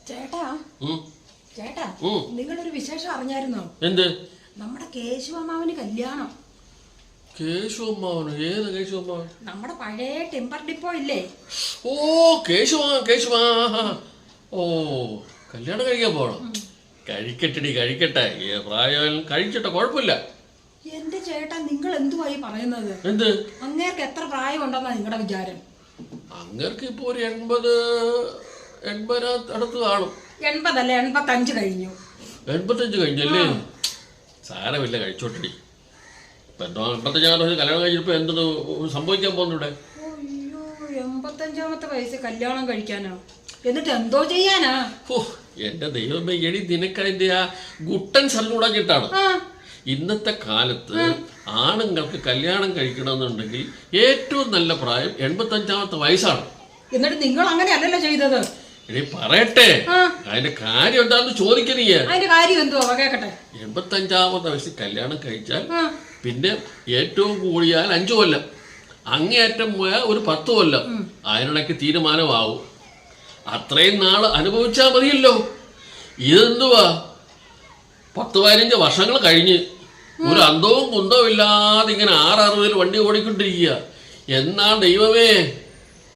ചേട്ടാ ചേട്ടാ നിങ്ങളൊരു വിശേഷം അറിഞ്ഞായിരുന്നോ? എന്ത്? നമ്മുടെ കേശവമ്മാവന് കല്യാണം. കേശവമ്മാവന്? ഏത് കേശവമ്മാവൻ? നമ്മുടെ പഴയ ടെമ്പർ ഡിപ്പോ ഇല്ലേ? ഓ കേശവ. ഓ കല്യാണം കഴിക്കാൻ പോണം. കഴിക്കട്ടെടി, കഴിക്കട്ടെ. പ്രായം കഴിച്ചിട്ട കുഴപ്പമില്ല. എന്റെ ചേട്ടാ നിങ്ങൾ എന്തുവായി പറയുന്നത്? എന്ത്? അങ്ങേർക്ക് എത്ര പ്രായം ഉണ്ടെന്നാ നിങ്ങളുടെ വിചാരം? അങ്ങേർക്ക് ഇപ്പൊ ഒരു 80 അടുത്ത് കാണും. 80 അല്ല 85 കഴിഞ്ഞു. 85 കഴിഞ്ഞല്ലേ? സാരമില്ല, കഴിച്ചോട്ടടി. ഇപ്പൊ എന്തോ 85 കല്യാണം കഴിഞ്ഞപ്പോ എന്തോ സംഭവിക്കാൻ പോകുന്നൂടെ? അയ്യോ, 85ാമത്തെ വയസ്സിൽ കല്യാണം കഴിക്കാനോ? എന്നിട്ട് എന്തോ ചെയ്യാനാ? ഓ എന്റെ ദൈവമേ, എടി നിനക്കതിന്റെ ആ ഗുട്ടൻ സല്ലൂടാക്കിയിട്ടാണ്. ഇന്നത്തെ കാലത്ത് ആണുങ്ങൾക്ക് കല്യാണം കഴിക്കണമെന്നുണ്ടെങ്കിൽ ഏറ്റവും നല്ല പ്രായം 85ാമത്തെ വയസ്സാണ്. എന്നിട്ട് നിങ്ങൾ അങ്ങനെയല്ലല്ലോ ചെയ്തത്. എടി പറയട്ടെ, അതിന്റെ കാര്യം എന്താന്ന് ചോദിക്കണീ. അതിന്റെ കാര്യം എന്തുവാ കേക്കട്ടെ. 85ാമത്തെ വയസ്സിൽ കല്യാണം കഴിച്ചാൽ പിന്നെ ഏറ്റവും കൂടിയാൽ 5 കൊല്ലം, അങ്ങേയറ്റം പോയാൽ ഒരു 10 കൊല്ലം. അതിനിടയ്ക്ക് തീരുമാനമാവും. അത്രയും നാള് അനുഭവിച്ചാൽ മതിയല്ലോ. ഇതെന്തുവാ 10-15 വർഷങ്ങൾ കഴിഞ്ഞ് ഒരു അന്തവും കുന്തവും ഇല്ലാതെ ഇങ്ങനെ 660 വണ്ടി ഓടിക്കൊണ്ടിരിക്കുക. എന്നാ ദൈവമേ